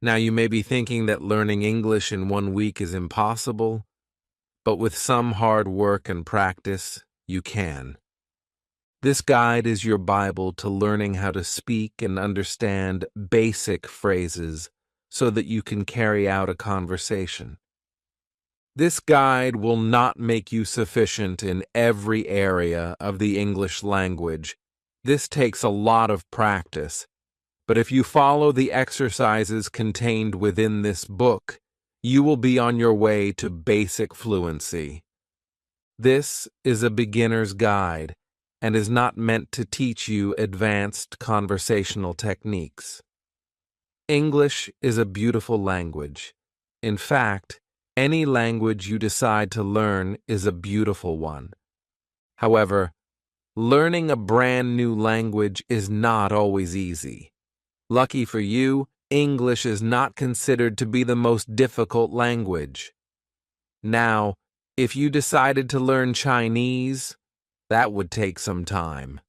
Now, you may be thinking that learning English in 1 week is impossible, but with some hard work and practice, you can. This guide is your Bible to learning how to speak and understand basic phrases so that you can carry out a conversation. This guide will not make you sufficient in every area of the English language. This takes a lot of practice. But if you follow the exercises contained within this book, you will be on your way to basic fluency. This is a beginner's guide and is not meant to teach you advanced conversational techniques. English is a beautiful language. In fact, any language you decide to learn is a beautiful one. However, learning a brand new language is not always easy. Lucky for you, English is not considered to be the most difficult language. Now, if you decided to learn Chinese, that would take some time.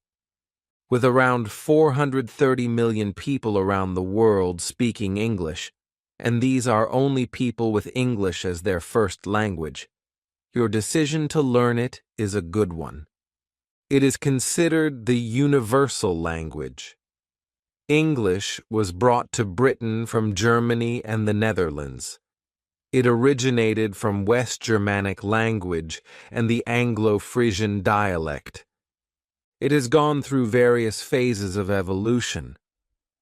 With around 430 million people around the world speaking English, and these are only people with English as their first language, your decision to learn it is a good one. It is considered the universal language. English was brought to Britain from Germany and the Netherlands. It originated from West Germanic language and the Anglo-Frisian dialect. It has gone through various phases of evolution.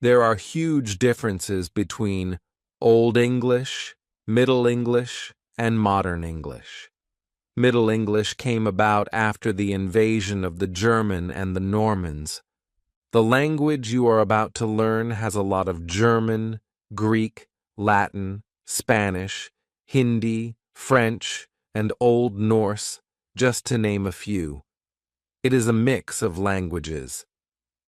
There are huge differences between Old English, Middle English, and Modern English. Middle English came about after the invasion of the German and the Normans. The language you are about to learn has a lot of German, Greek, Latin, Spanish, Hindi, French, and Old Norse, just to name a few. It is a mix of languages.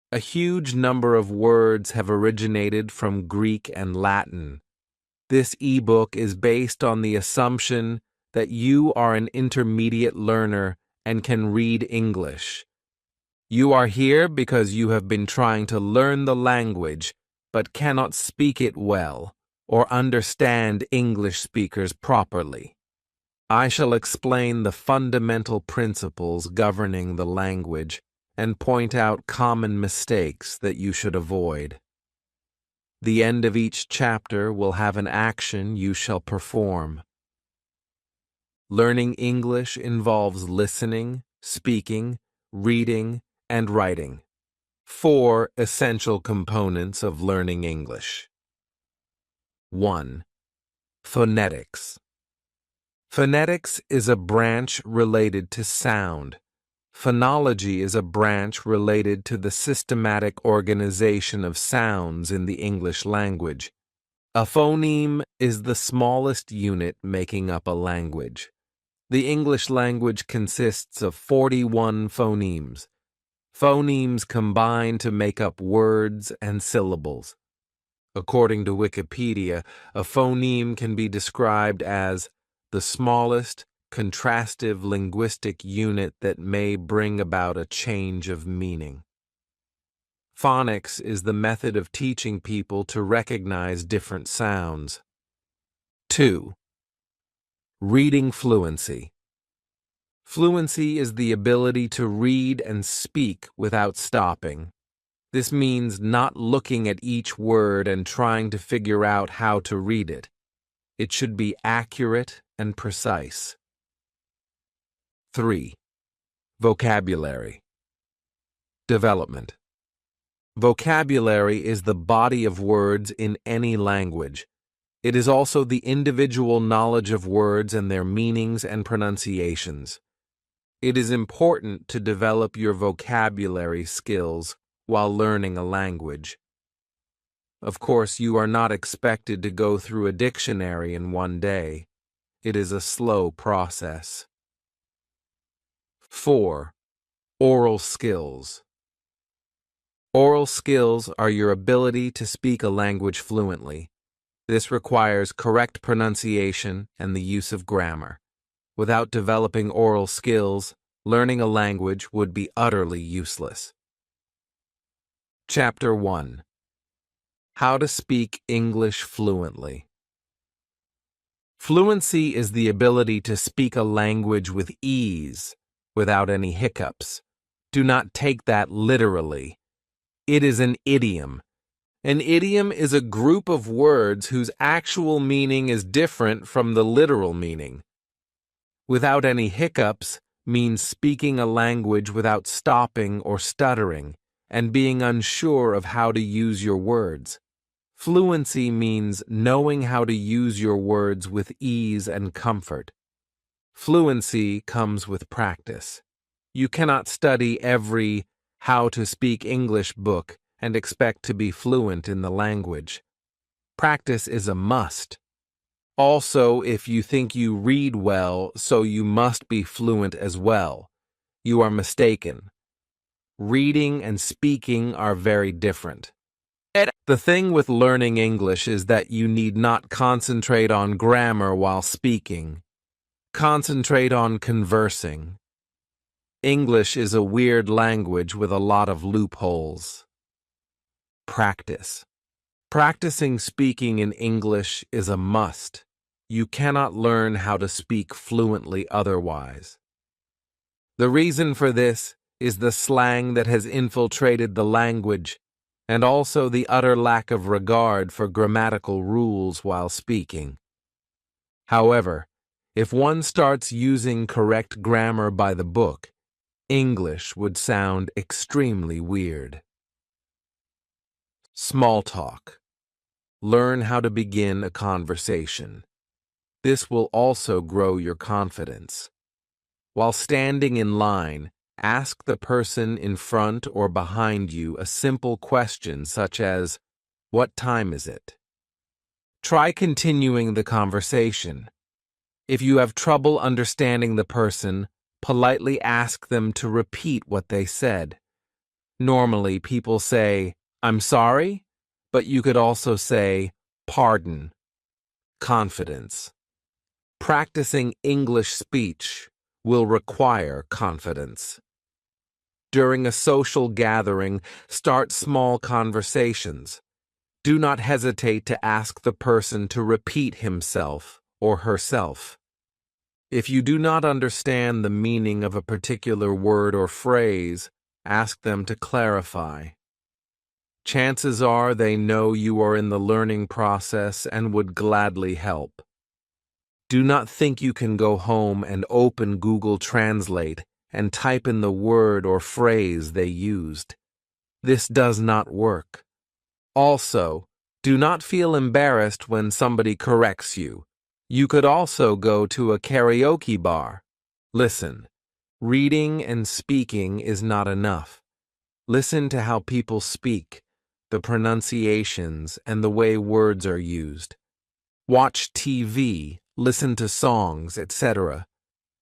A huge number of words have originated from Greek and Latin. This ebook is based on the assumption that you are an intermediate learner and can read English. You are here because you have been trying to learn the language but cannot speak it well or understand English speakers properly. I shall explain the fundamental principles governing the language and point out common mistakes that you should avoid. The end of each chapter will have an action you shall perform. Learning English involves listening, speaking, reading, and writing. 4 essential components of learning English. 1. Phonetics. Phonetics is a branch related to sound. Phonology is a branch related to the systematic organization of sounds in the English language. A phoneme is the smallest unit making up a language. The English language consists of 41 phonemes. Phonemes combine to make up words and syllables. According to Wikipedia, a phoneme can be described as the smallest, contrastive linguistic unit that may bring about a change of meaning. Phonics is the method of teaching people to recognize different sounds. 2. Reading fluency. Fluency is the ability to read and speak without stopping. This means not looking at each word and trying to figure out how to read it. It should be accurate and precise. 3. Vocabulary. Development. Vocabulary is the body of words in any language. It is also the individual knowledge of words and their meanings and pronunciations. It is important to develop your vocabulary skills while learning a language. Of course, you are not expected to go through a dictionary in one day. It is a slow process. 4. Oral skills. Oral skills are your ability to speak a language fluently. This requires correct pronunciation and the use of grammar. Without developing oral skills, learning a language would be utterly useless. Chapter 1. How to speak English fluently. Fluency is the ability to speak a language with ease, without any hiccups. Do not take that literally. It is an idiom. An idiom is a group of words whose actual meaning is different from the literal meaning. Without any hiccups means speaking a language without stopping or stuttering and being unsure of how to use your words. Fluency means knowing how to use your words with ease and comfort. Fluency comes with practice. You cannot study every How to Speak English book and expect to be fluent in the language. Practice is a must. Also, if you think you read well, so you must be fluent as well, you are mistaken. Reading and speaking are very different. The thing with learning English is that you need not concentrate on grammar while speaking. Concentrate on conversing. English is a weird language with a lot of loopholes. Practice. Practicing speaking in English is a must. You cannot learn how to speak fluently otherwise. The reason for this is the slang that has infiltrated the language, and also the utter lack of regard for grammatical rules while speaking. However, if one starts using correct grammar by the book, English would sound extremely weird. Small talk. Learn how to begin a conversation. This will also grow your confidence. While standing in line, ask the person in front or behind you a simple question such as, "What time is it?" Try continuing the conversation. If you have trouble understanding the person, politely ask them to repeat what they said. Normally, people say, "I'm sorry," but you could also say, "Pardon." Confidence. Practicing English speech will require confidence. During a social gathering, start small conversations. Do not hesitate to ask the person to repeat himself or herself. If you do not understand the meaning of a particular word or phrase, ask them to clarify. Chances are they know you are in the learning process and would gladly help. Do not think you can go home and open Google Translate and type in the word or phrase they used. This does not work. Also, do not feel embarrassed when somebody corrects you. You could also go to a karaoke bar. Listen, reading and speaking is not enough. Listen to how people speak, the pronunciations, and the way words are used. Watch TV, listen to songs, etc.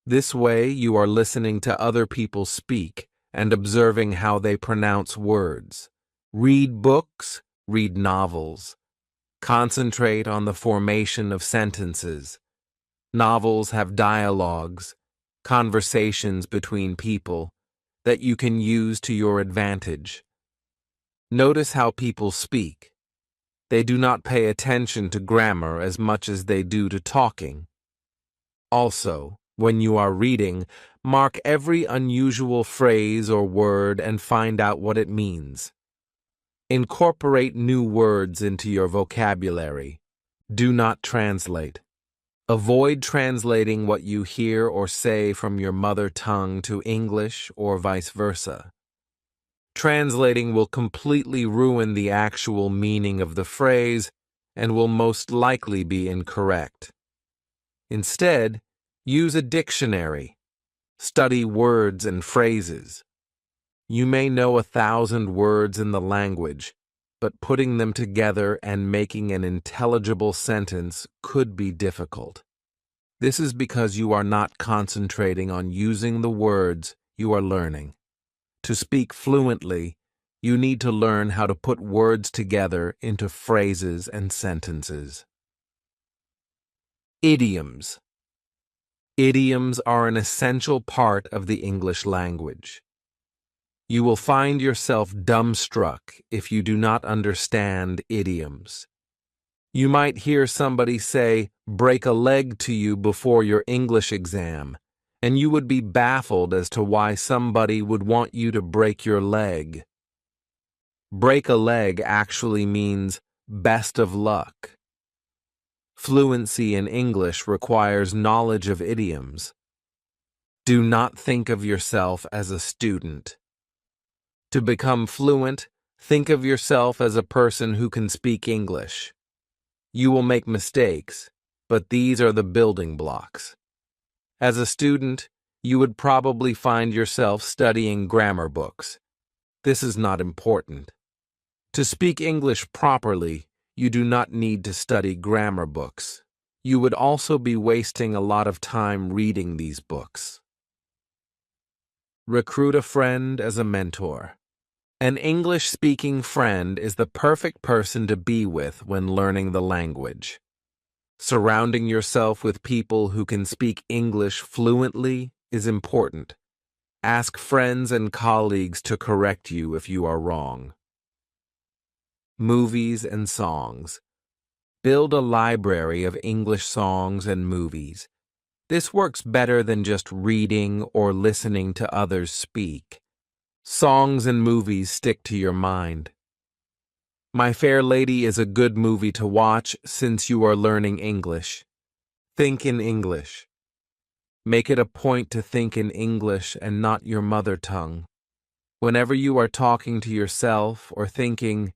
This way, you are listening to other people speak and observing how they pronounce words. Read books, read novels. Concentrate on the formation of sentences. Novels have dialogues, conversations between people, that you can use to your advantage. Notice how people speak. They do not pay attention to grammar as much as they do to talking. Also, when you are reading, mark every unusual phrase or word and find out what it means. Incorporate new words into your vocabulary. Do not translate. Avoid translating what you hear or say from your mother tongue to English or vice versa. Translating will completely ruin the actual meaning of the phrase and will most likely be incorrect. Instead, use a dictionary. Study words and phrases. You may know 1,000 words in the language, but putting them together and making an intelligible sentence could be difficult. This is because you are not concentrating on using the words you are learning. To speak fluently, you need to learn how to put words together into phrases and sentences. Idioms. Idioms are an essential part of the English language. You will find yourself dumbstruck if you do not understand idioms. You might hear somebody say, "break a leg" to you before your English exam, and you would be baffled as to why somebody would want you to break your leg. Break a leg actually means best of luck. Fluency in English requires knowledge of idioms. Do not think of yourself as a student. To become fluent, think of yourself as a person who can speak English. You will make mistakes, but these are the building blocks. As a student, you would probably find yourself studying grammar books. This is not important. To speak English properly, you do not need to study grammar books. You would also be wasting a lot of time reading these books. Recruit a friend as a mentor. An English-speaking friend is the perfect person to be with when learning the language. Surrounding yourself with people who can speak English fluently is important. Ask friends and colleagues to correct you if you are wrong. Movies and songs. Build a library of English songs and movies. This works better than just reading or listening to others speak. Songs and movies stick to your mind. My Fair Lady is a good movie to watch since you are learning English. Think in English. Make it a point to think in English and not your mother tongue. Whenever you are talking to yourself or thinking,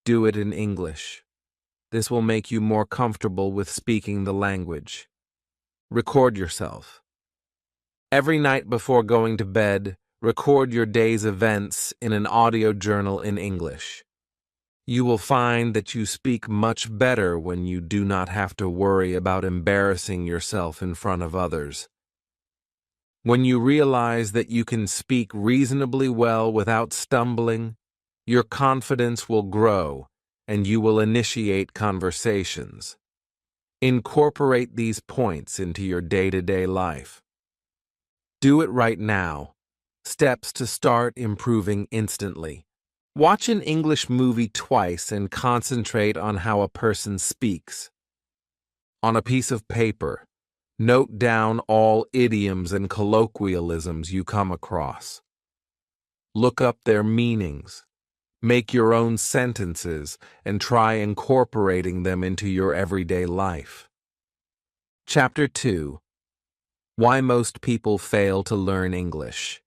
do it in English. This will make you more comfortable with speaking the language. Record yourself. Every night before going to bed, record your day's events in an audio journal in English. You will find that you speak much better when you do not have to worry about embarrassing yourself in front of others. When you realize that you can speak reasonably well without stumbling, your confidence will grow and you will initiate conversations. Incorporate these points into your day-to-day life. Do it right now. Steps to start improving instantly. Watch an English movie twice and concentrate on how a person speaks. On a piece of paper, note down all idioms and colloquialisms you come across. Look up their meanings. Make your own sentences and try incorporating them into your everyday life. Chapter 2. Why most people fail to learn English.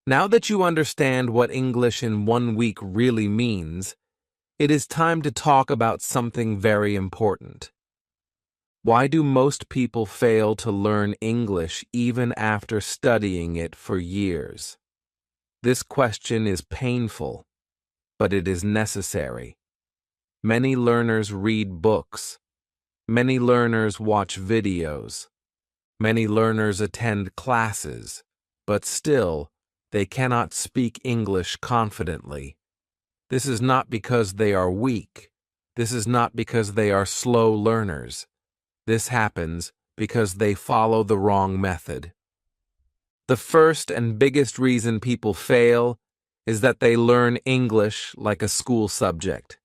Now that you understand what English in 1 week really means, it is time to talk about something very important. Why do most people fail to learn English even after studying it for years? This question is painful, but it is necessary. Many learners read books. Many learners watch videos. Many learners attend classes, but still, they cannot speak English confidently. This is not because they are weak. This is not because they are slow learners. This happens because they follow the wrong method. The first and biggest reason people fail is that they learn English like a school subject.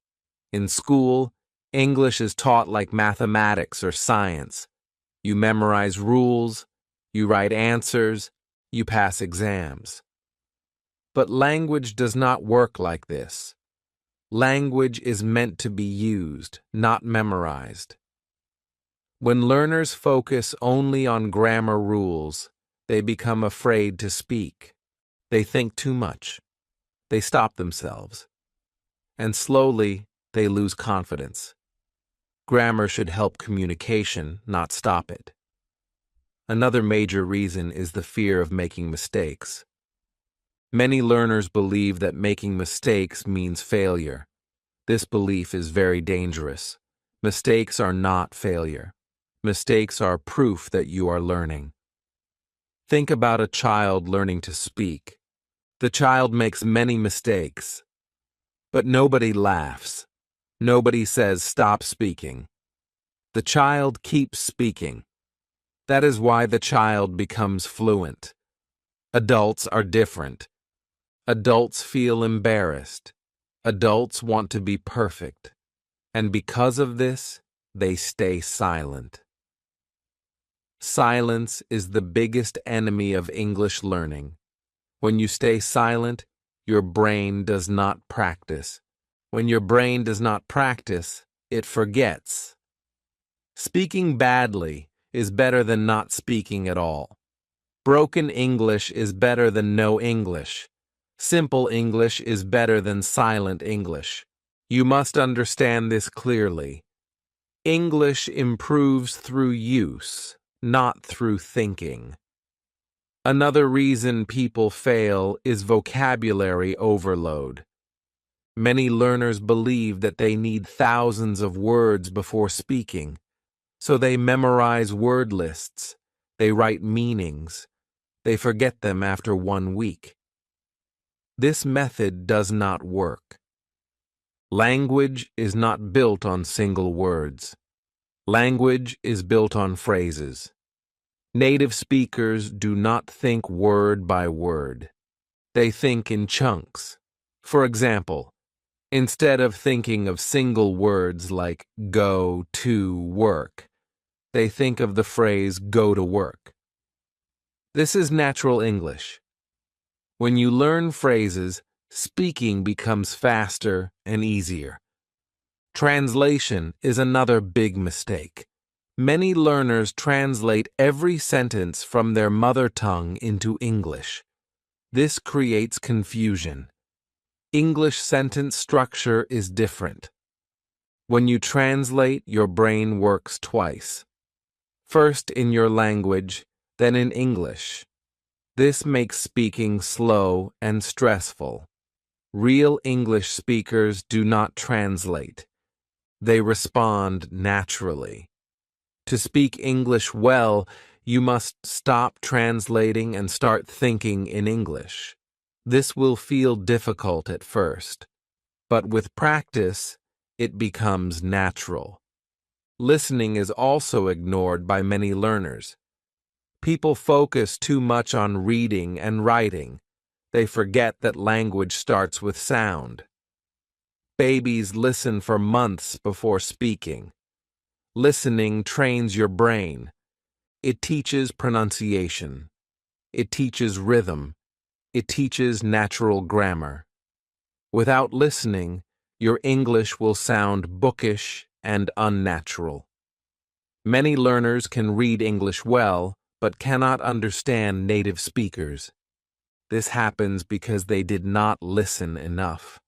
In school, English is taught like mathematics or science. You memorize rules, you write answers, you pass exams. But language does not work like this. Language is meant to be used, not memorized. When learners focus only on grammar rules, they become afraid to speak. They think too much. They stop themselves. And slowly, they lose confidence. Grammar should help communication, not stop it. Another major reason is the fear of making mistakes. Many learners believe that making mistakes means failure. This belief is very dangerous. Mistakes are not failure. Mistakes are proof that you are learning. Think about a child learning to speak. The child makes many mistakes, but nobody laughs. Nobody says, "Stop speaking." The child keeps speaking. That is why the child becomes fluent. Adults are different. Adults feel embarrassed. Adults want to be perfect. And because of this, they stay silent. Silence is the biggest enemy of English learning. When you stay silent, your brain does not practice. When your brain does not practice, it forgets. Speaking badly is better than not speaking at all. Broken English is better than no English. Simple English is better than silent English. You must understand this clearly. English improves through use, not through thinking. Another reason people fail is vocabulary overload. Many learners believe that they need thousands of words before speaking, so they memorize word lists, they write meanings, they forget them after 1 week. This method does not work. Language is not built on single words. Language is built on phrases. Native speakers do not think word by word. They think in chunks. For example, instead of thinking of single words like go to work, they think of the phrase go to work. This is natural English. When you learn phrases, speaking becomes faster and easier. Translation is another big mistake. Many learners translate every sentence from their mother tongue into English. This creates confusion. English sentence structure is different. When you translate, your brain works twice. First in your language, then in English. This makes speaking slow and stressful. Real English speakers do not translate. They respond naturally. To speak English well, you must stop translating and start thinking in English. This will feel difficult at first, but with practice, it becomes natural. Listening is also ignored by many learners. People focus too much on reading and writing. They forget that language starts with sound. Babies listen for months before speaking. Listening trains your brain. It teaches pronunciation. It teaches rhythm. It teaches natural grammar. Without listening, your English will sound bookish and unnatural. Many learners can read English well, but cannot understand native speakers. This happens because they did not listen enough.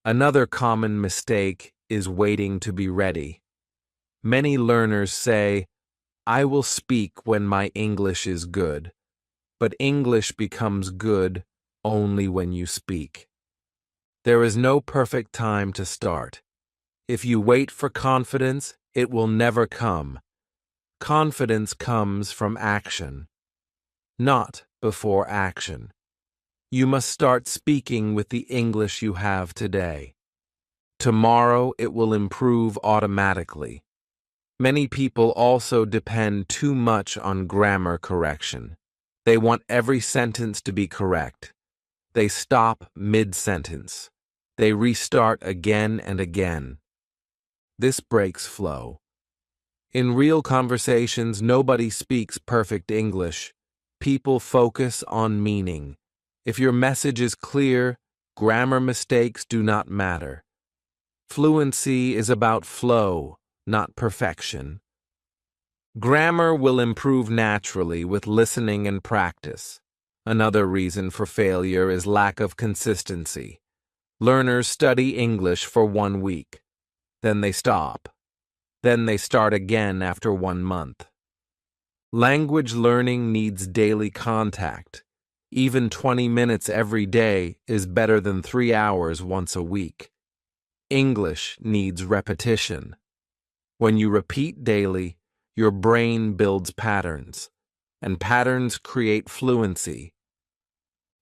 Another common mistake is waiting to be ready. Many learners say, "I will speak when my English is good," but English becomes good only when you speak. There is no perfect time to start. If you wait for confidence, it will never come. Confidence comes from action, not before action. You must start speaking with the English you have today. Tomorrow it will improve automatically. Many people also depend too much on grammar correction. They want every sentence to be correct. They stop mid-sentence. They restart again and again. This breaks flow. In real conversations, nobody speaks perfect English. People focus on meaning. If your message is clear, grammar mistakes do not matter. Fluency is about flow, not perfection. Grammar will improve naturally with listening and practice. Another reason for failure is lack of consistency. Learners study English for 1 week. Then they stop. Then they start again after 1 month. Language learning needs daily contact. Even 20 minutes every day is better than 3 hours once a week. English needs repetition. When you repeat daily, your brain builds patterns, and patterns create fluency.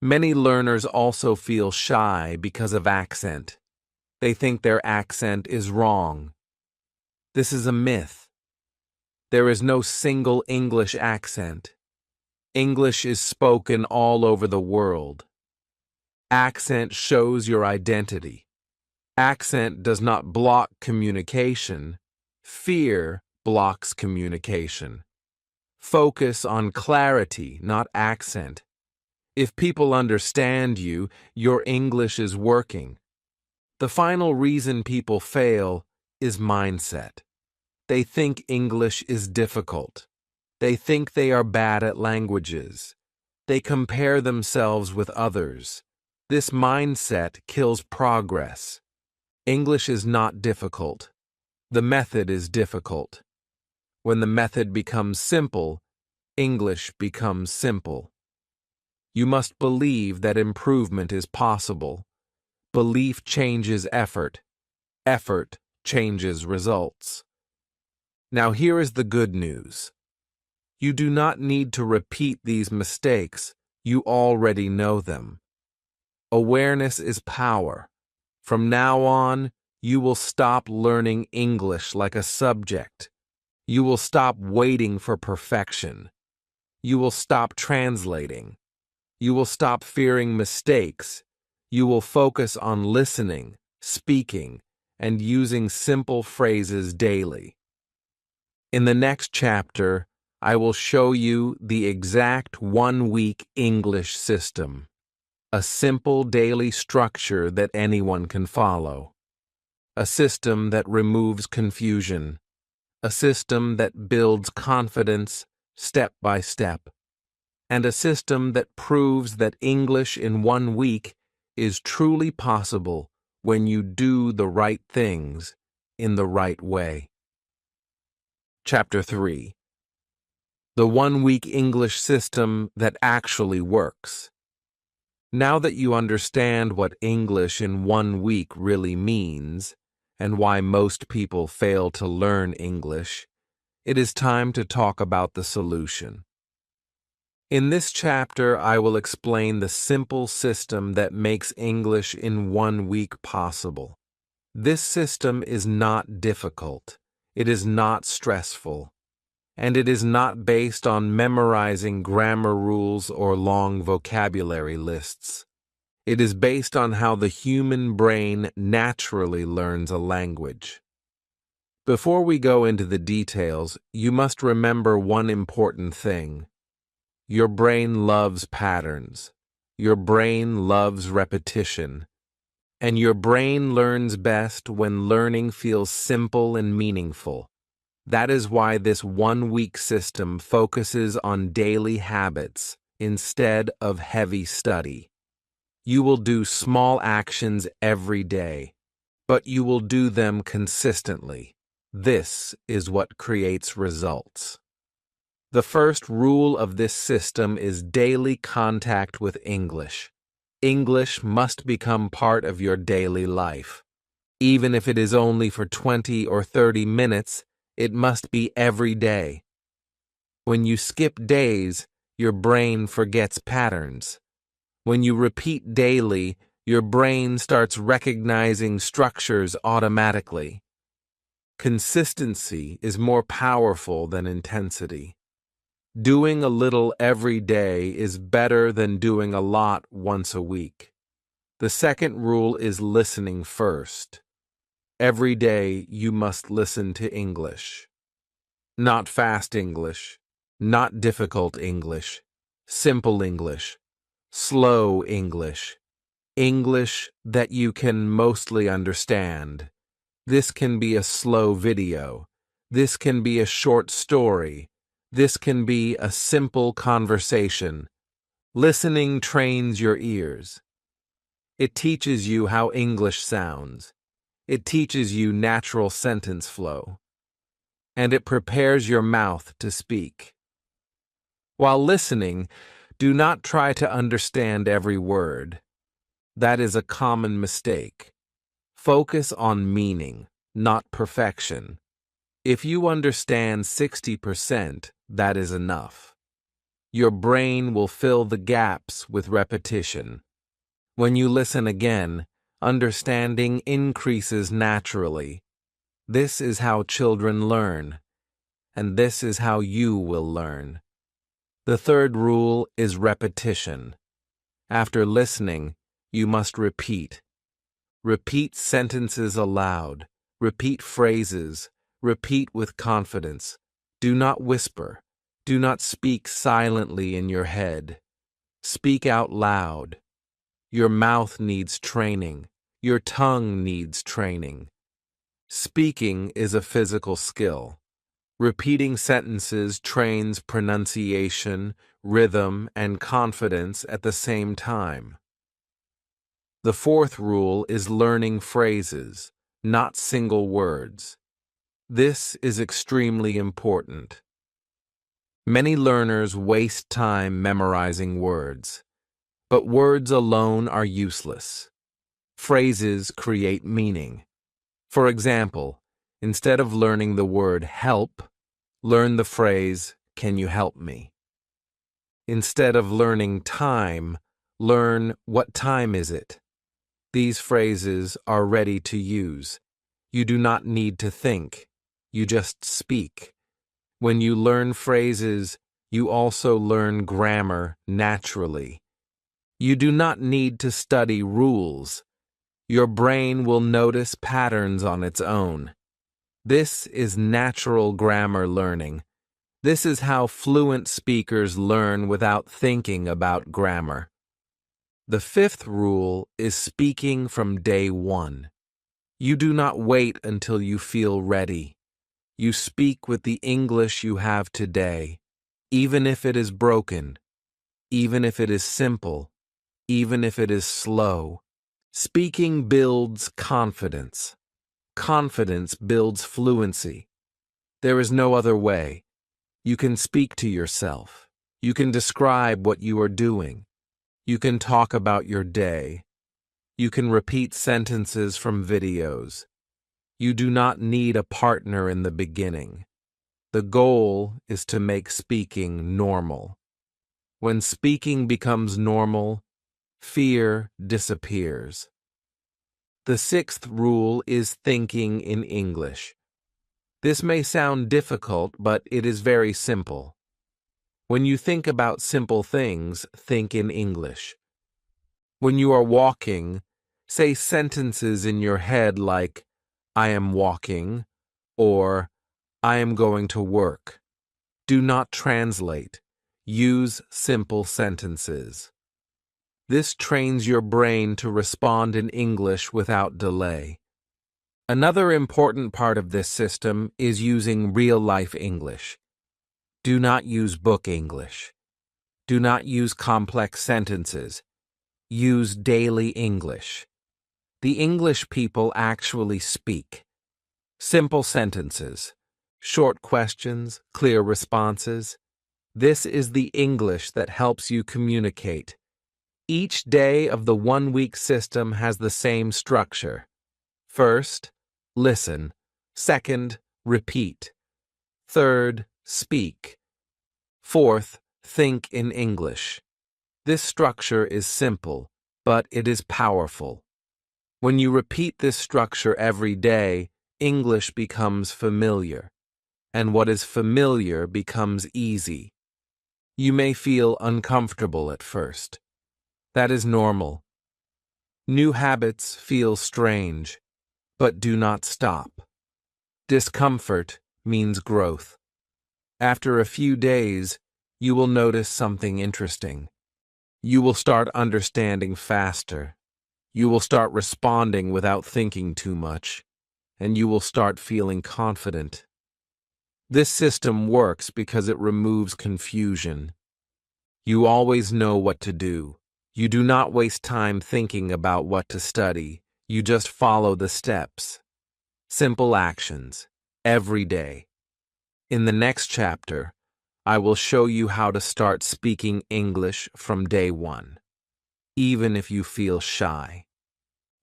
Many learners also feel shy because of accent. They think their accent is wrong. This is a myth. There is no single English accent. English is spoken all over the world. Accent shows your identity. Accent does not block communication. Fear blocks communication. Focus on clarity, not accent. If people understand you, your English is working. The final reason people fail is mindset. They think English is difficult. They think they are bad at languages. They compare themselves with others. This mindset kills progress. English is not difficult. The method is difficult. When the method becomes simple, English becomes simple. You must believe that improvement is possible. Belief changes effort. Effort changes results. Now here is the good news. You do not need to repeat these mistakes. You already know them. Awareness is power. From now on, you will stop learning English like a subject. You will stop waiting for perfection. You will stop translating. You will stop fearing mistakes. You will focus on listening, speaking, and using simple phrases daily. In the next chapter, I will show you the exact one-week English system. A simple daily structure that anyone can follow. A system that removes confusion. A system that builds confidence step by step. And a system that proves that English in 1 week is truly possible when you do the right things in the right way. Chapter 3. The one-week English system that actually works. Now that you understand what English in 1 week really means, and why most people fail to learn English, it is time to talk about the solution. In this chapter, I will explain the simple system that makes English in 1 week possible. This system is not difficult, it is not stressful, and it is not based on memorizing grammar rules or long vocabulary lists. It is based on how the human brain naturally learns a language. Before we go into the details, you must remember one important thing. Your brain loves patterns. Your brain loves repetition. And your brain learns best when learning feels simple and meaningful. That is why this one-week system focuses on daily habits instead of heavy study. You will do small actions every day, but you will do them consistently. This is what creates results. The first rule of this system is daily contact with English. English must become part of your daily life. Even if it is only for 20 or 30 minutes, it must be every day. When you skip days, your brain forgets patterns. When you repeat daily, your brain starts recognizing structures automatically. Consistency is more powerful than intensity. Doing a little every day is better than doing a lot once a week. The second rule is listening first. Every day you must listen to English. Not fast English, not difficult English, simple English, slow English, English that you can mostly understand. This can be a slow video. This can be a short story. This can be a simple conversation. Listening trains your ears. It teaches you how English sounds. It teaches you natural sentence flow. And it prepares your mouth to speak. While listening, do not try to understand every word. That is a common mistake. Focus on meaning, not perfection. If you understand 60%, that is enough. Your brain will fill the gaps with repetition. When you listen again, understanding increases naturally. This is how children learn, and this is how you will learn. The third rule is repetition. After listening, you must repeat. Repeat sentences aloud. Repeat phrases. Repeat with confidence. Do not whisper. Do not speak silently in your head. Speak out loud. Your mouth needs training. Your tongue needs training. Speaking is a physical skill. Repeating sentences trains pronunciation, rhythm, and confidence at the same time. The fourth rule is learning phrases, not single words. This is extremely important. Many learners waste time memorizing words, but words alone are useless. Phrases create meaning. For example, instead of learning the word help, learn the phrase, "Can you help me?" Instead of learning time, learn, "What time is it?" These phrases are ready to use. You do not need to think. You just speak. When you learn phrases, you also learn grammar naturally. You do not need to study rules. Your brain will notice patterns on its own. This is natural grammar learning. This is how fluent speakers learn without thinking about grammar. The fifth rule is speaking from day one. You do not wait until you feel ready. You speak with the English you have today, even if it is broken, even if it is simple, even if it is slow. Speaking builds confidence. Confidence builds fluency. There is no other way. You can speak to yourself. You can describe what you are doing. You can talk about your day. You can repeat sentences from videos. You do not need a partner in the beginning. The goal is to make speaking normal. When speaking becomes normal, fear disappears. The sixth rule is thinking in English. This may sound difficult, but it is very simple. When you think about simple things, think in English. When you are walking, say sentences in your head like, "I am walking," or "I am going to work." Do not translate. Use simple sentences. This trains your brain to respond in English without delay. Another important part of this system is using real-life English. Do not use book English. Do not use complex sentences. Use daily English. The English people actually speak. Simple sentences, short questions, clear responses. This is the English that helps you communicate. Each day of the one-week system has the same structure. First, listen. Second, repeat. Third, speak. Fourth, think in English. This structure is simple, but it is powerful. When you repeat this structure every day, English becomes familiar, and what is familiar becomes easy. You may feel uncomfortable at first. That is normal. New habits feel strange, but do not stop. Discomfort means growth. After a few days, you will notice something interesting. You will start understanding faster. You will start responding without thinking too much, and you will start feeling confident. This system works because it removes confusion. You always know what to do. You do not waste time thinking about what to study. You just follow the steps. Simple actions, every day. In the next chapter, I will show you how to start speaking English from day one. Even if you feel shy,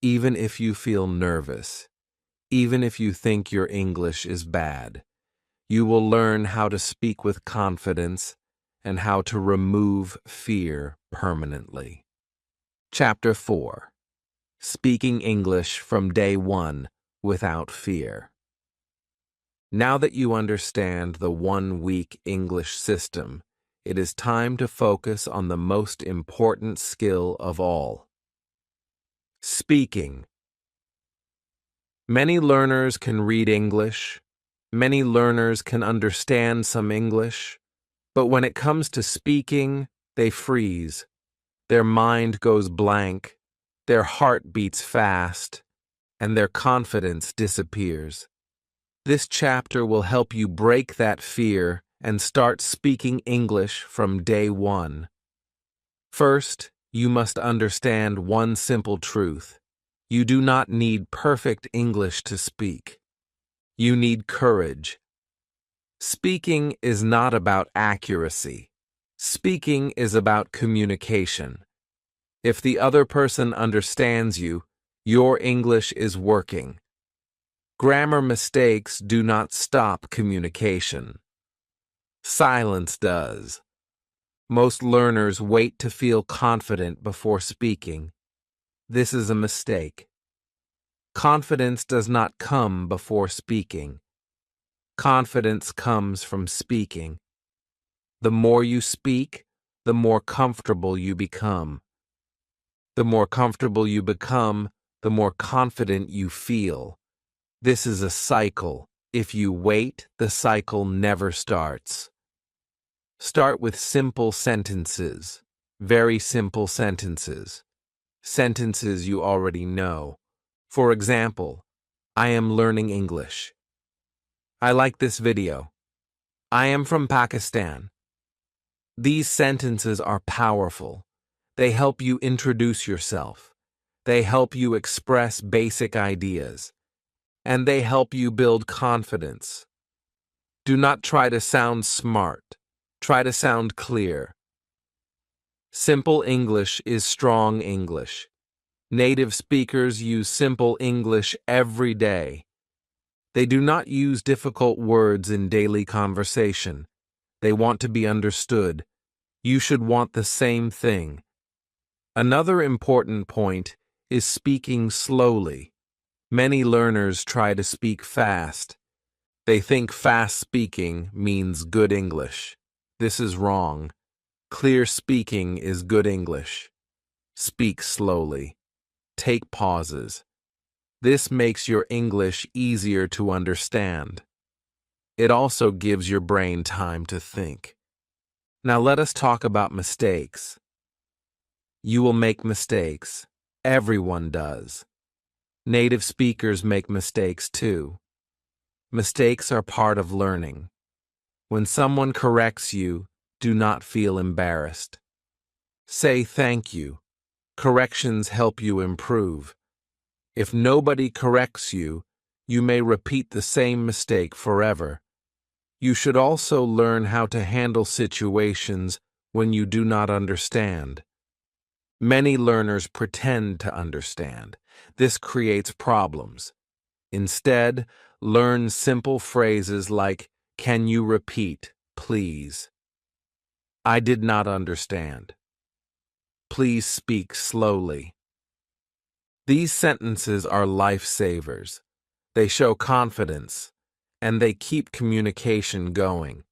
even if you feel nervous, even if you think your English is bad, you will learn how to speak with confidence and how to remove fear permanently. Chapter 4. Speaking English from day one without fear. Now that you understand the one-week English system, it is time to focus on the most important skill of all: speaking. Many learners can read English. Many learners can understand some English. But when it comes to speaking, they freeze. Their mind goes blank. Their heart beats fast. And their confidence disappears. This chapter will help you break that fear and start speaking English from day one. First, you must understand one simple truth. You do not need perfect English to speak. You need courage. Speaking is not about accuracy. Speaking is about communication. If the other person understands you, your English is working. Grammar mistakes do not stop communication. Silence does. Most learners wait to feel confident before speaking. This is a mistake. Confidence does not come before speaking. Confidence comes from speaking. The more you speak, the more comfortable you become. The more comfortable you become, the more confident you feel. This is a cycle. If you wait, the cycle never starts. Start with simple sentences. Very simple sentences. Sentences you already know. For example, I am learning English. I like this video. I am from Pakistan. These sentences are powerful. They help you introduce yourself. They help you express basic ideas. And they help you build confidence. Do not try to sound smart. Try to sound clear. Simple English is strong English. Native speakers use simple English every day. They do not use difficult words in daily conversation. They want to be understood. You should want the same thing. Another important point is speaking slowly. Many learners try to speak fast. They think fast speaking means good English. This is wrong. Clear speaking is good English. Speak slowly. Take pauses. This makes your English easier to understand. It also gives your brain time to think. Now let us talk about mistakes. You will make mistakes. Everyone does. Native speakers make mistakes too. Mistakes are part of learning. When someone corrects you, do not feel embarrassed. Say thank you. Corrections help you improve. If nobody corrects you, you may repeat the same mistake forever. You should also learn how to handle situations when you do not understand. Many learners pretend to understand. This creates problems. Instead, learn simple phrases like, "Can you repeat, please?" "I did not understand." "Please speak slowly." These sentences are lifesavers. They show confidence, and they keep communication going.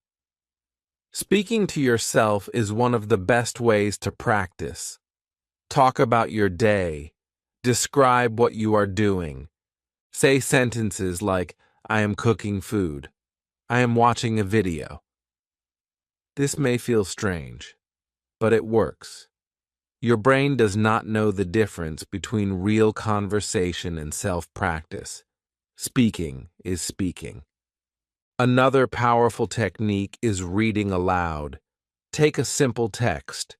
Speaking to yourself is one of the best ways to practice. Talk about your day. Describe what you are doing. Say sentences like, "I am cooking food." "I am watching a video." This may feel strange, but it works. Your brain does not know the difference between real conversation and self-practice. Speaking is speaking. Another powerful technique is reading aloud. Take a simple text.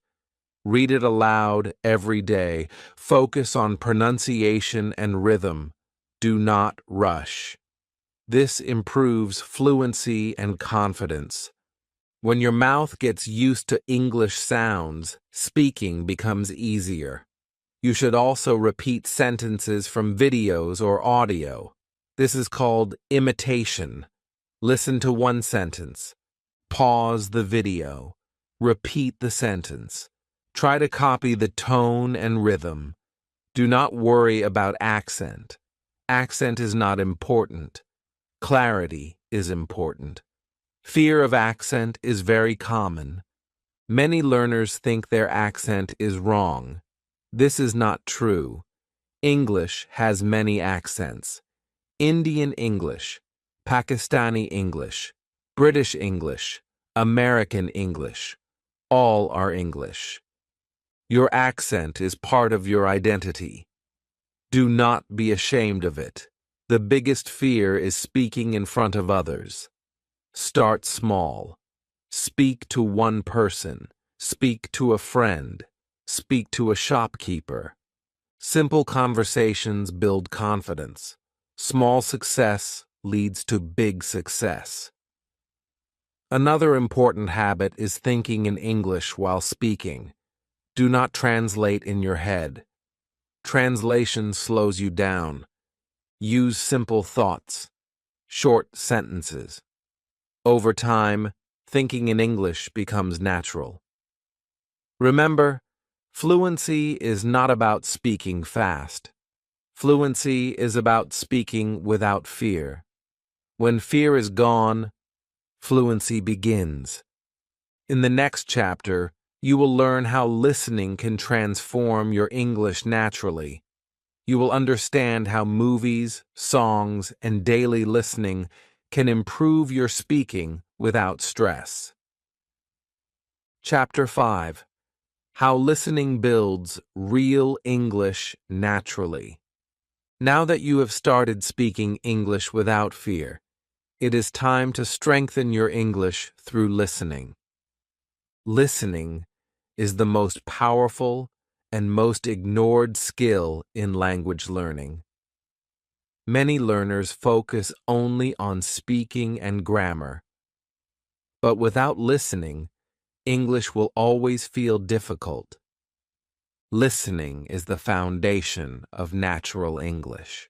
Read it aloud every day. Focus on pronunciation and rhythm. Do not rush. This improves fluency and confidence. When your mouth gets used to English sounds, speaking becomes easier. You should also repeat sentences from videos or audio. This is called imitation. Listen to one sentence. Pause the video. Repeat the sentence. Try to copy the tone and rhythm. Do not worry about accent. Accent is not important. Clarity is important. Fear of accent is very common. Many learners think their accent is wrong. This is not true. English has many accents. Indian English, Pakistani English, British English, American English. All are English. Your accent is part of your identity. Do not be ashamed of it. The biggest fear is speaking in front of others. Start small. Speak to one person. Speak to a friend. Speak to a shopkeeper. Simple conversations build confidence. Small success leads to big success. Another important habit is thinking in English while speaking. Do not translate in your head. Translation slows you down. Use simple thoughts, short sentences. Over time, thinking in English becomes natural. Remember, fluency is not about speaking fast. Fluency is about speaking without fear. When fear is gone, fluency begins. In the next chapter, you will learn how listening can transform your English naturally. You will understand how movies, songs, and daily listening can improve your speaking without stress. Chapter 5. How listening builds real English naturally. Now that you have started speaking English without fear, it is time to strengthen your English through listening. Listening is the most powerful and most ignored skill in language learning. Many learners focus only on speaking and grammar. But without listening, English will always feel difficult. Listening is the foundation of natural English.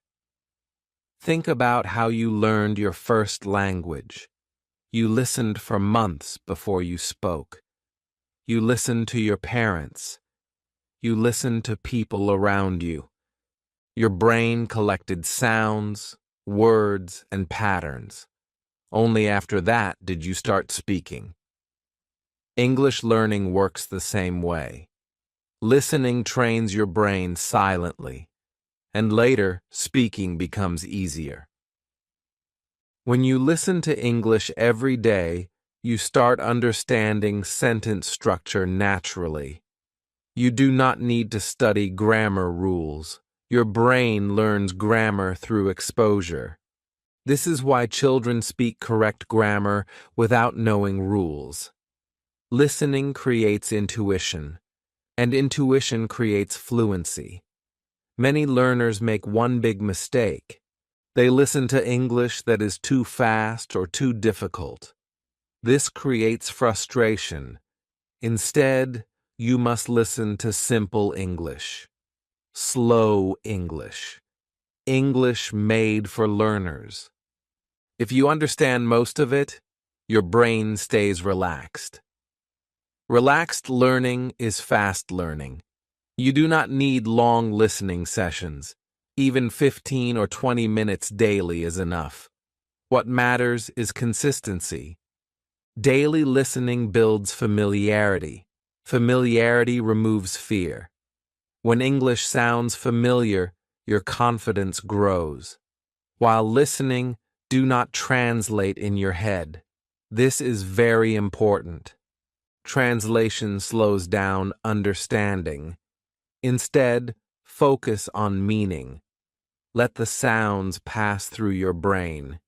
Think about how you learned your first language. You listened for months before you spoke. You listened to your parents. You listened to people around you. Your brain collected sounds, words, and patterns. Only after that did you start speaking. English learning works the same way. Listening trains your brain silently, and later, speaking becomes easier. When you listen to English every day, you start understanding sentence structure naturally. You do not need to study grammar rules. Your brain learns grammar through exposure. This is why children speak correct grammar without knowing rules. Listening creates intuition, and intuition creates fluency. Many learners make one big mistake. They listen to English that is too fast or too difficult. This creates frustration. Instead, you must listen to simple English, slow English, English made for learners. If you understand most of it, your brain stays relaxed. Relaxed learning is fast learning. You do not need long listening sessions. Even 15 or 20 minutes daily is enough. What matters is consistency. Daily listening builds familiarity. Familiarity removes fear. When English sounds familiar, your confidence grows. While listening, do not translate in your head. This is very important. Translation slows down understanding. Instead, focus on meaning. Let the sounds pass through your brain.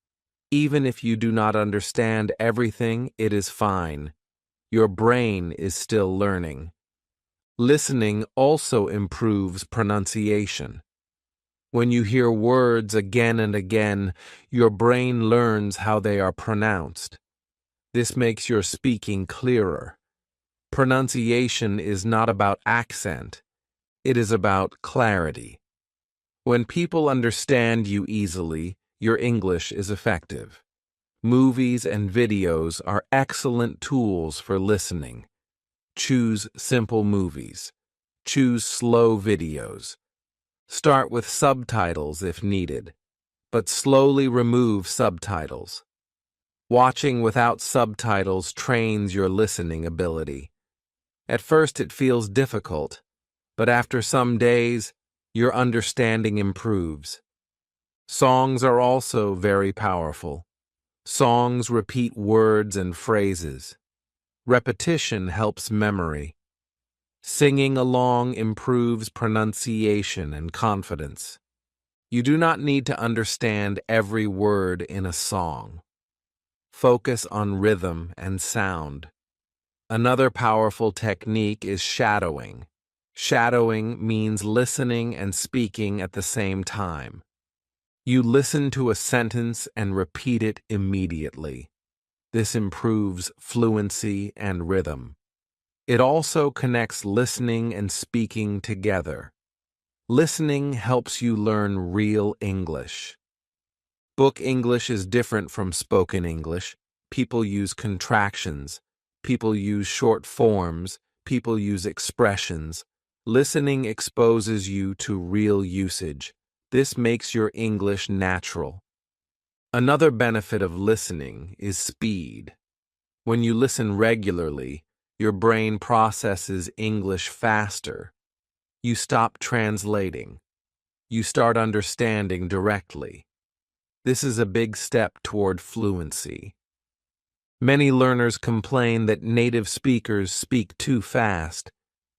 Even if you do not understand everything, it is fine. Your brain is still learning. Listening also improves pronunciation. When you hear words again and again, your brain learns how they are pronounced. This makes your speaking clearer. Pronunciation is not about accent. It is about clarity. When people understand you easily, your English is effective. Movies and videos are excellent tools for listening. Choose simple movies. Choose slow videos. Start with subtitles if needed, but slowly remove subtitles. Watching without subtitles trains your listening ability. At first it feels difficult, but after some days, your understanding improves. Songs are also very powerful. Songs repeat words and phrases. Repetition helps memory. Singing along improves pronunciation and confidence. You do not need to understand every word in a song. Focus on rhythm and sound. Another powerful technique is shadowing. Shadowing means listening and speaking at the same time. You listen to a sentence and repeat it immediately. This improves fluency and rhythm. It also connects listening and speaking together. Listening helps you learn real English. Book English is different from spoken English. People use contractions. People use short forms. People use expressions. Listening exposes you to real usage. This makes your English natural. Another benefit of listening is speed. When you listen regularly, your brain processes English faster. You stop translating. You start understanding directly. This is a big step toward fluency. Many learners complain that native speakers speak too fast.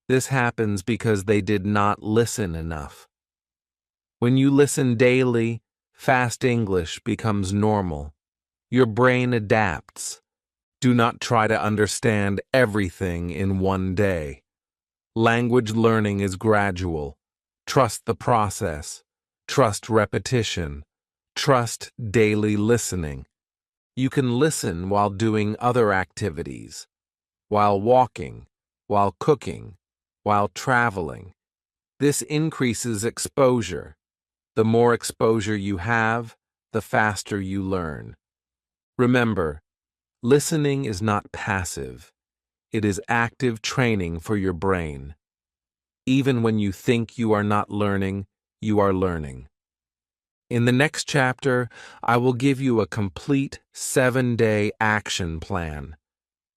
This happens because they did not listen enough. When you listen daily, fast English becomes normal. Your brain adapts. Do not try to understand everything in one day. Language learning is gradual. Trust the process. Trust repetition. Trust daily listening. You can listen while doing other activities, while walking, while cooking, while traveling. This increases exposure. The more exposure you have, the faster you learn. Remember, listening is not passive. It is active training for your brain. Even when you think you are not learning, you are learning. In the next chapter, I will give you a complete 7-day action plan,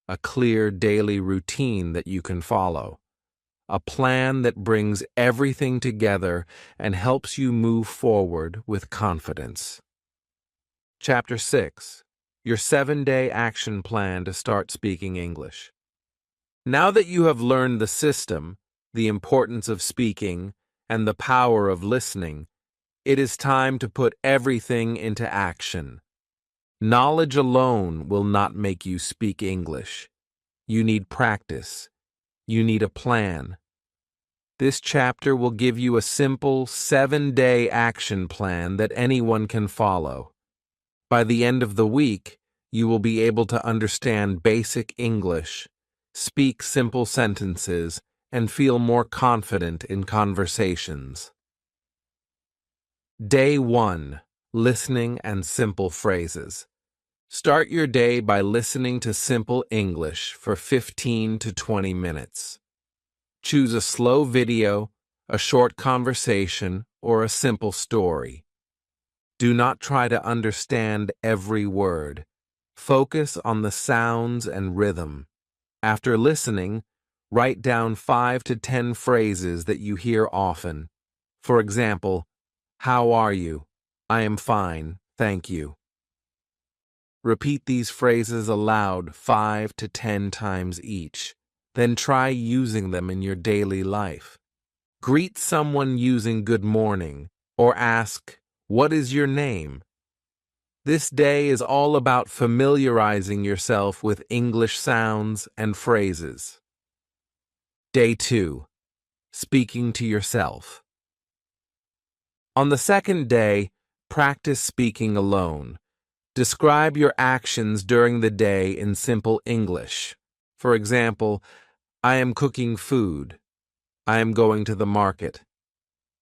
a clear daily routine that you can follow. A plan that brings everything together and helps you move forward with confidence. Chapter 6. Your 7-day action plan to start speaking English. Now that you have learned the system, the importance of speaking, and the power of listening, it is time to put everything into action. Knowledge alone will not make you speak English. You need practice. You need a plan. This chapter will give you a simple 7-day action plan that anyone can follow. By the end of the week, you will be able to understand basic English, speak simple sentences, and feel more confident in conversations. Day 1. Listening and simple phrases. Start your day by listening to simple English for 15 to 20 minutes. Choose a slow video, a short conversation, or a simple story. Do not try to understand every word. Focus on the sounds and rhythm. After listening, write down 5 to 10 phrases that you hear often. For example, how are you? I am fine, thank you. Repeat these phrases aloud 5 to 10 times each. Then try using them in your daily life. Greet someone using good morning, or ask, what is your name? This day is all about familiarizing yourself with English sounds and phrases. Day 2. Speaking to yourself. On the second day, practice speaking alone. Describe your actions during the day in simple English. For example, I am cooking food. I am going to the market.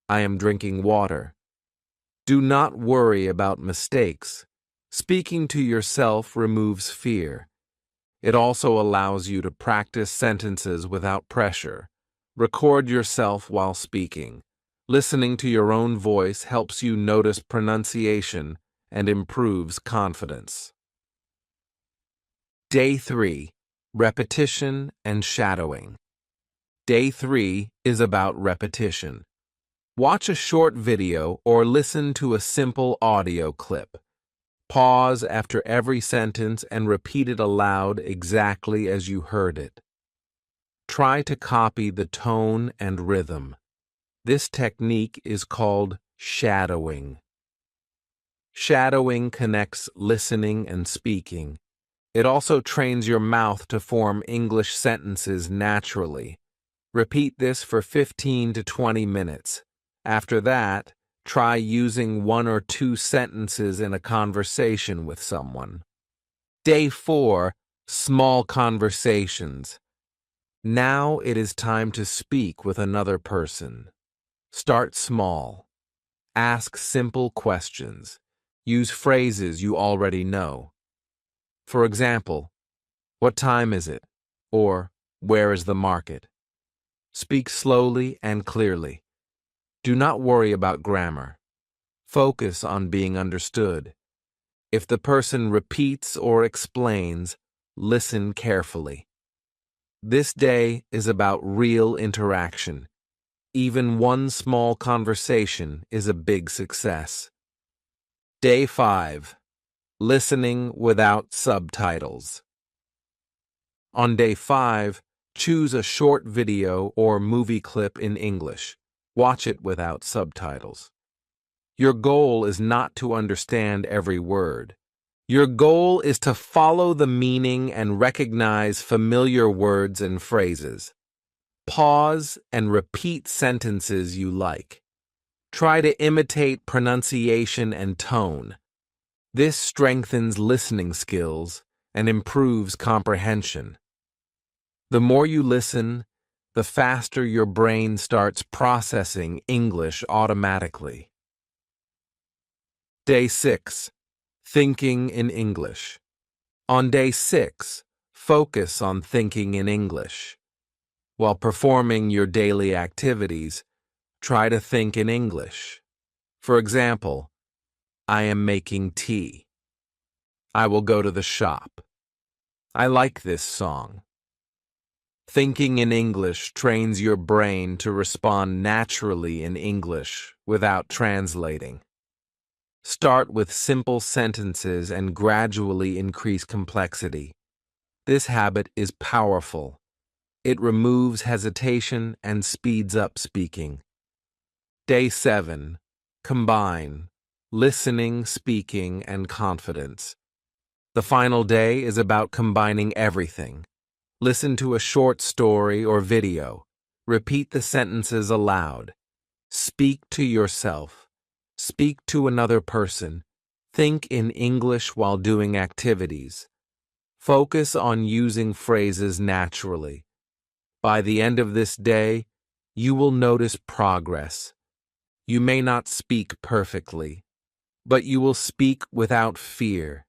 I am drinking water. Do not worry about mistakes. Speaking to yourself removes fear. It also allows you to practice sentences without pressure. Record yourself while speaking. Listening to your own voice helps you notice pronunciation and improves confidence. Day 3. Repetition and shadowing. Day 3 is about repetition. Watch a short video or listen to a simple audio clip. Pause after every sentence and repeat it aloud exactly as you heard it. Try to copy the tone and rhythm. This technique is called shadowing. Shadowing connects listening and speaking. It also trains your mouth to form English sentences naturally. Repeat this for 15 to 20 minutes. After that, try using 1 or 2 sentences in a conversation with someone. Day 4, small conversations. Now it is time to speak with another person. Start small. Ask simple questions. Use phrases you already know. For example, what time is it? Or, where is the market? Speak slowly and clearly. Do not worry about grammar. Focus on being understood. If the person repeats or explains, listen carefully. This day is about real interaction. Even one small conversation is a big success. Day 5. Listening without subtitles. On day 5, choose a short video or movie clip in English. Watch it without subtitles. Your goal is not to understand every word. Your goal is to follow the meaning and recognize familiar words and phrases. Pause and repeat sentences you like. Try to imitate pronunciation and tone. This strengthens listening skills and improves comprehension. The more you listen, the faster your brain starts processing English automatically. Day 6. Thinking in English. On day 6, focus on thinking in English. While performing your daily activities, try to think in English. For example, I am making tea. I will go to the shop. I like this song. Thinking in English trains your brain to respond naturally in English without translating. Start with simple sentences and gradually increase complexity. This habit is powerful. It removes hesitation and speeds up speaking. Day 7. Combine listening, speaking, and confidence. The final day is about combining everything. Listen to a short story or video. Repeat the sentences aloud. Speak to yourself. Speak to another person. Think in English while doing activities. Focus on using phrases naturally. By the end of this day, you will notice progress. You may not speak perfectly, but you will speak without fear.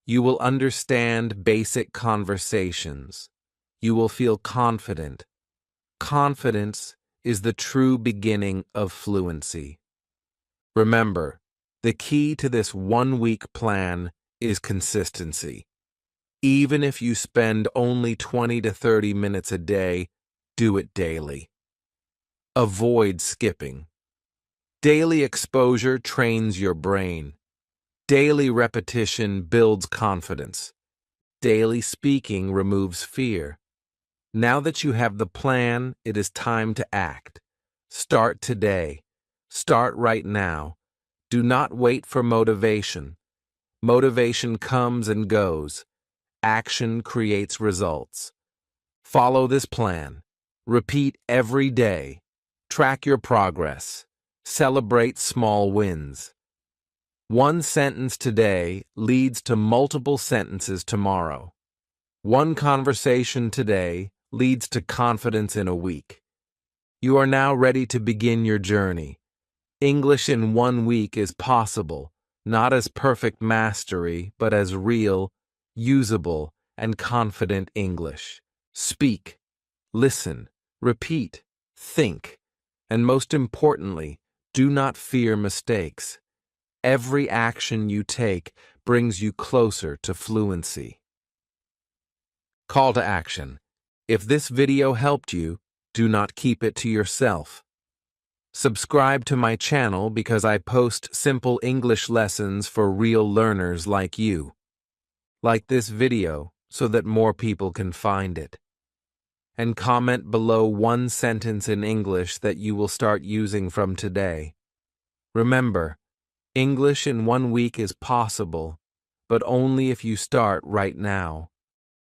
You will understand basic conversations. You will feel confident. Confidence is the true beginning of fluency. Remember, the key to this one-week plan is consistency. Even if you spend only 20 to 30 minutes a day, do it daily. Avoid skipping. Daily exposure trains your brain. Daily repetition builds confidence. Daily speaking removes fear. Now that you have the plan, it is time to act. Start today. Start right now. Do not wait for motivation. Motivation comes and goes. Action creates results. Follow this plan. Repeat every day. Track your progress. Celebrate small wins. One sentence today leads to multiple sentences tomorrow. One conversation today leads to confidence in a week. You are now ready to begin your journey. English in 1 week is possible, not as perfect mastery, but as real, usable, and confident English. Speak, listen, repeat, think, and most importantly, do not fear mistakes. Every action you take brings you closer to fluency. Call to action. If this video helped you, Do not keep it to yourself. Subscribe to my channel because I post simple English lessons for real learners like you. Like this video so that more people can find it. And comment below one sentence in English that you will start using from today. Remember, English in 1 week is possible, but only if you start right now.